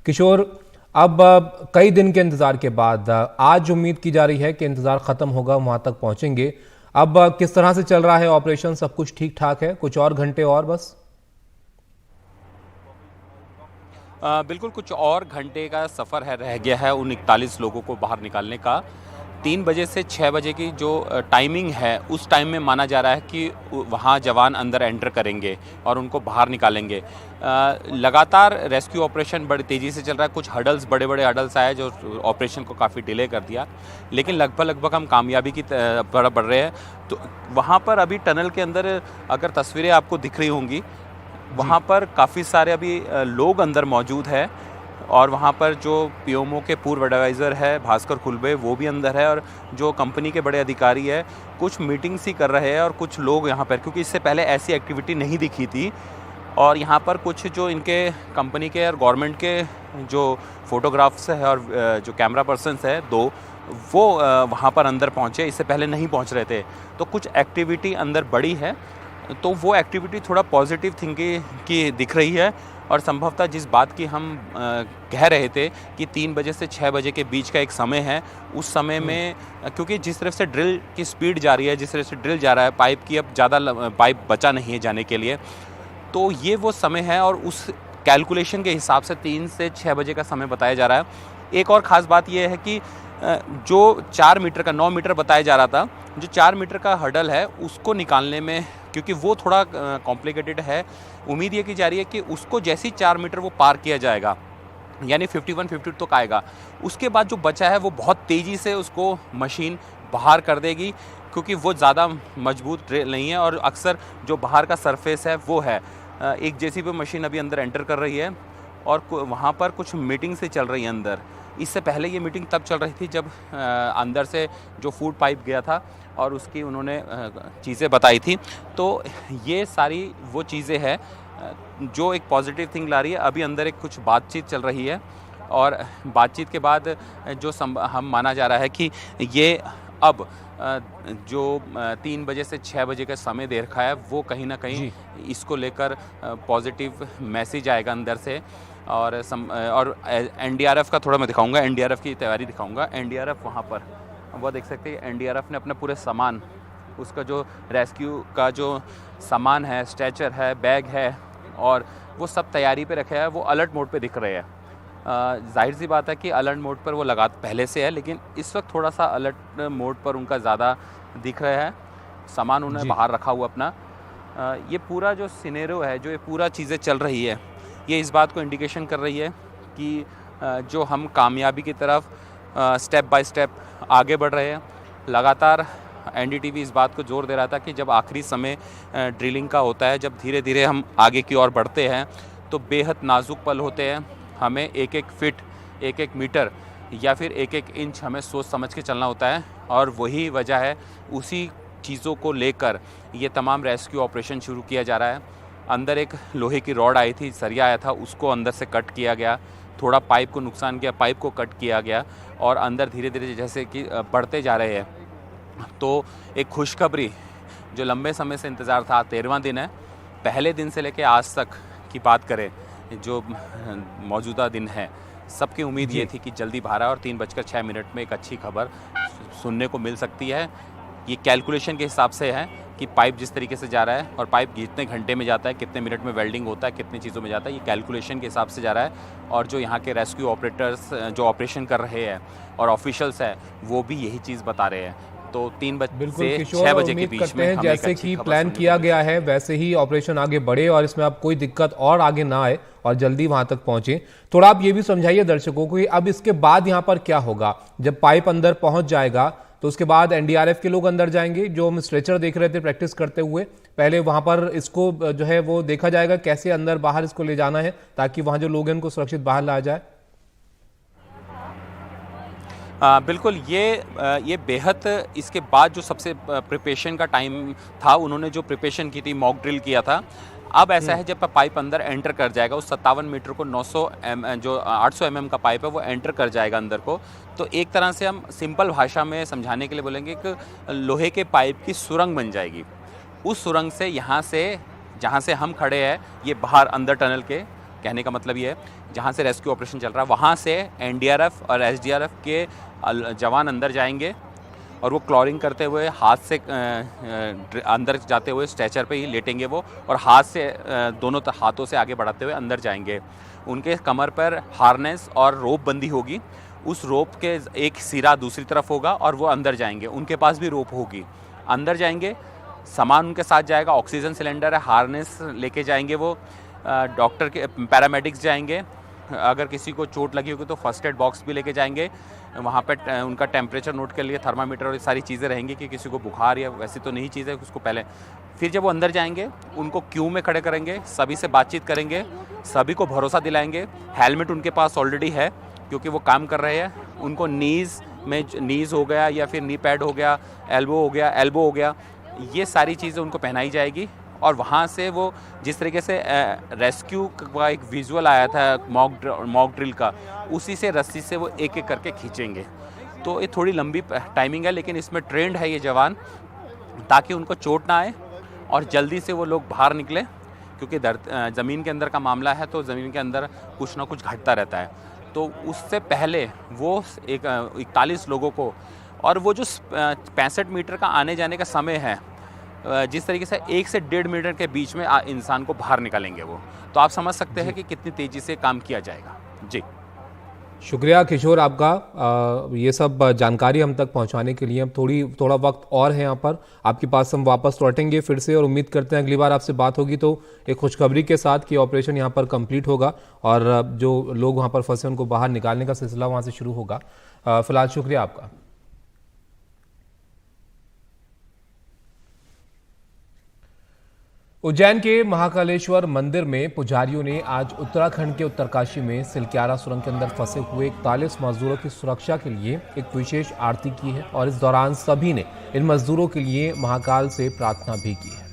किशोर, अब कई दिन के इंतजार के बाद आज उम्मीद की जा रही है कि इंतजार खत्म होगा, वहां तक पहुंचेंगे। अब किस तरह से चल रहा है ऑपरेशन? सब कुछ ठीक ठाक है? कुछ और घंटे और बस? बिल्कुल कुछ और घंटे का सफ़र है रह गया है उन 41 लोगों को बाहर निकालने का। 3 बजे से 6 बजे की जो टाइमिंग है, उस टाइम में माना जा रहा है कि वहाँ जवान अंदर एंटर करेंगे और उनको बाहर निकालेंगे। लगातार रेस्क्यू ऑपरेशन बड़ी तेज़ी से चल रहा है। कुछ हडल्स, बड़े-बड़े हडल्स आए जो ऑपरेशन को काफ़ी डिले कर दिया, लेकिन लगभग हम कामयाबी की तरफ बढ़ रहे हैं। तो वहाँ पर अभी टनल के अंदर अगर तस्वीरें आपको दिख रही होंगी, जी। वहाँ पर काफ़ी सारे अभी लोग अंदर मौजूद हैं और वहाँ पर जो पीएमओ के पूर्व एडवाइज़र है भास्कर खुलबे, वो भी अंदर है और जो कंपनी के बड़े अधिकारी है, कुछ मीटिंग्स ही कर रहे हैं और कुछ लोग यहाँ पर, क्योंकि इससे पहले ऐसी एक्टिविटी नहीं दिखी थी। और यहाँ पर कुछ जो इनके कंपनी के और गवर्नमेंट के जो फोटोग्राफ्स है और जो कैमरा पर्सन्स है 2, वो वहाँ पर अंदर पहुँचे, इससे पहले नहीं पहुँच रहे थे। तो कुछ एक्टिविटी अंदर बढ़ी है, तो वो एक्टिविटी थोड़ा पॉजिटिव थिंकिंग की दिख रही है। और संभवतः जिस बात की हम कह रहे थे कि 3 बजे से 6 बजे के बीच का एक समय है, उस समय में क्योंकि जिस तरफ से ड्रिल की स्पीड जा रही है, जिस तरह से ड्रिल जा रहा है, पाइप की अब ज़्यादा पाइप बचा नहीं है जाने के लिए, तो ये वो समय है और उस कैलकुलेशन के हिसाब से 3 से 6 बजे का समय बताया जा रहा है। एक और ख़ास बात ये है कि जो 4 मीटर का 9 मीटर बताया जा रहा था, जो 4 मीटर का हर्डल है उसको निकालने में, क्योंकि वो थोड़ा कॉम्प्लिकेटेड है, उम्मीद ये की जा रही है कि उसको जैसे ही 4 मीटर वो पार किया जाएगा, यानी 51-52 तक आएगा, उसके बाद जो बचा है वो बहुत तेज़ी से उसको मशीन बाहर कर देगी, क्योंकि वो ज़्यादा मजबूत ड्रिल नहीं है और अक्सर जो बाहर का सरफेस है वो है। एक जेसीबी मशीन अभी अंदर एंटर कर रही है और वहाँ पर कुछ मीटिंग से चल रही है अंदर। इससे पहले ये मीटिंग तब चल रही थी जब अंदर से जो फूड पाइप गया था और उसकी उन्होंने चीज़ें बताई थी। तो ये सारी वो चीज़ें हैं जो एक पॉजिटिव थिंग ला रही है। अभी अंदर एक कुछ बातचीत चल रही है और बातचीत के बाद जो हम माना जा रहा है कि ये अब जो 3 बजे से 6 बजे का समय दे रखा है, वो कहीं न कहीं जी। इसको लेकर पॉजिटिव मैसेज आएगा अंदर से। और एनडीआरएफ का थोड़ा मैं दिखाऊँगा, एनडीआरएफ की तैयारी दिखाऊँगा। एनडीआरएफ वहाँ पर वो देख सकते हैं, एनडीआरएफ ने अपने पूरे सामान, उसका जो रेस्क्यू का जो सामान है, स्ट्रेचर है, बैग है और वो सब तैयारी पे रखे हैं। वो अलर्ट मोड पे दिख रहे हैं। ज़ाहिर सी बात है कि अलर्ट मोड पर वो पहले से है, लेकिन इस वक्त थोड़ा सा अलर्ट मोड पर उनका ज़्यादा दिख रहा है। सामान उन्होंने जी। बाहर रखा हुआ अपना। ये पूरा जो सिनेरियो है, जो ये पूरा चीज़ें चल रही है, ये इस बात को इंडिकेशन कर रही है कि जो हम कामयाबी की तरफ स्टेप बाय स्टेप आगे बढ़ रहे हैं। लगातार एनडीटीवी इस बात को जोर दे रहा था कि जब आखिरी समय ड्रिलिंग का होता है, जब धीरे धीरे हम आगे की ओर बढ़ते हैं, तो बेहद नाजुक पल होते हैं। हमें एक-एक फिट, एक-एक मीटर या फिर एक-एक इंच हमें सोच समझ के चलना होता है और वही वजह है, उसी चीज़ों को लेकर ये तमाम रेस्क्यू ऑपरेशन शुरू किया जा रहा है। अंदर एक लोहे की रॉड आई थी, सरिया आया था, उसको अंदर से कट किया गया। थोड़ा पाइप को नुकसान किया, पाइप को कट किया गया और अंदर धीरे-धीरे जैसे कि बढ़ते जा रहे हैं। तो एक खुशखबरी, जो लंबे समय से इंतज़ार था, 13वां दिन है। पहले दिन से लेके आज तक की बात करें, जो मौजूदा दिन है, सबकी उम्मीद ये जी। थी कि जल्दी बाहर आए और 3:06 में एक अच्छी खबर सुनने को मिल सकती है। ये कैलकुलेशन के हिसाब से है कि पाइप जिस तरीके से जा रहा है और पाइप कितने घंटे में जाता है, कितने मिनट में वेल्डिंग होता है, कितनी चीज़ों में जाता है, ये कैलकुलेशन के हिसाब से जा रहा है। और जो यहाँ के रेस्क्यू ऑपरेटर्स जो ऑपरेशन कर रहे हैं और ऑफिशियल्स हैं, वो भी यही चीज़ बता रहे हैं। तो 3 बजे बिल्कुल से किशोर, 6 और बजे के उम्मीद बीच करते में हैं हमें एक जैसे अच्छी कि खबर प्लान सुनने को किया मिल गया सकती है वैसे ही ऑपरेशन आगे बढ़े और इसमें अब कोई दिक्कत और आगे ना आए और जल्दी वहां तक पहुंचे। थोड़ा आप ये भी समझाइए दर्शकों को कि अब इसके बाद यहाँ पर क्या होगा। जब पाइप अंदर पहुंच जाएगा तो उसके बाद एनडीआरएफ के लोग अंदर जाएंगे। जो हम स्ट्रेचर देख रहे थे प्रैक्टिस करते हुए, पहले वहां पर इसको जो है वो देखा जाएगा कैसे अंदर बाहर इसको ले जाना है, ताकि वहां जो लोग हैं उनको सुरक्षित बाहर लाया जाए। बिल्कुल, ये बेहद इसके बाद जो सबसे प्रिपरेशन का टाइम था, उन्होंने जो प्रिपरेशन की थी, मॉक ड्रिल किया था। अब ऐसा है, जब पाइप अंदर एंटर कर जाएगा, उस 57 मीटर को 800 mm का पाइप है, वो एंटर कर जाएगा अंदर को। तो एक तरह से हम सिंपल भाषा में समझाने के लिए बोलेंगे कि लोहे के पाइप की सुरंग बन जाएगी। उस सुरंग से यहाँ से, जहाँ से हम खड़े हैं, ये बाहर अंदर टनल के, कहने का मतलब ये है जहाँ से रेस्क्यू ऑपरेशन चल रहा है वहाँ से एनडीआरएफ और एसडीआरएफ के जवान अंदर जाएंगे और वो क्लॉरिंग करते हुए हाथ से अंदर जाते हुए स्ट्रेचर पे ही लेटेंगे वो, और हाथ से दोनों हाथों से आगे बढ़ाते हुए अंदर जाएंगे। उनके कमर पर हार्नेस और रोप बंदी होगी, उस रोप के एक सिरा दूसरी तरफ होगा और वो अंदर जाएंगे। उनके पास भी रोप होगी, अंदर जाएंगे, सामान उनके साथ जाएगा, ऑक्सीजन सिलेंडर है, हार्नेस लेके जाएंगे वो, डॉक्टर के पैरामेडिक्स जाएंगे, अगर किसी को चोट लगी होगी तो फर्स्ट एड बॉक्स भी लेके जाएंगे। वहाँ पे उनका टेम्परेचर नोट के लिए थर्मामीटर और ये सारी चीज़ें रहेंगी कि किसी को बुखार या वैसी तो नहीं चीज़ है उसको पहले। फिर जब वो अंदर जाएंगे उनको क्यू में खड़े करेंगे, सभी से बातचीत करेंगे, सभी को भरोसा दिलाएंगे। हेलमेट उनके पास ऑलरेडी है क्योंकि वो काम कर रहे हैं। उनको नीज़ हो गया या फिर नी पैड हो गया, एल्बो हो गया, ये सारी चीज़ें उनको पहनाई जाएगी। और वहाँ से वो जिस तरीके से रेस्क्यू का एक विजुअल आया था मॉक ड्रिल का, उसी से रस्सी से वो एक एक करके खींचेंगे। तो ये थोड़ी लंबी टाइमिंग है, लेकिन इसमें ट्रेंड है ये जवान, ताकि उनको चोट ना आए और जल्दी से वो लोग बाहर निकले, क्योंकि ज़मीन के अंदर का मामला है तो ज़मीन के अंदर कुछ ना कुछ घटता रहता है। तो उससे पहले वो 41 लोगों को, और वो जो 65 मीटर का आने जाने का समय है, जिस तरीके से 1 से 1.5 मिनट के बीच में इंसान को बाहर निकालेंगे वो, तो आप समझ सकते हैं कि कितनी तेज़ी से काम किया जाएगा। जी, शुक्रिया किशोर आपका ये सब जानकारी हम तक पहुंचाने के लिए। अब थोड़ा वक्त और है यहाँ पर, आपके पास हम वापस लौटेंगे फिर से, और उम्मीद करते हैं अगली बार आपसे बात होगी तो एक खुशखबरी के साथ कि ऑपरेशन यहाँ पर कंप्लीट होगा और जो लोग वहाँ पर फंसे उनको बाहर निकालने का सिलसिला वहाँ से शुरू होगा। फिलहाल शुक्रिया आपका। उज्जैन के महाकालेश्वर मंदिर में पुजारियों ने आज उत्तराखंड के उत्तरकाशी में सिलक्यारा सुरंग के अंदर फंसे हुए 41 मजदूरों की सुरक्षा के लिए एक विशेष आरती की है और इस दौरान सभी ने इन मजदूरों के लिए महाकाल से प्रार्थना भी की है।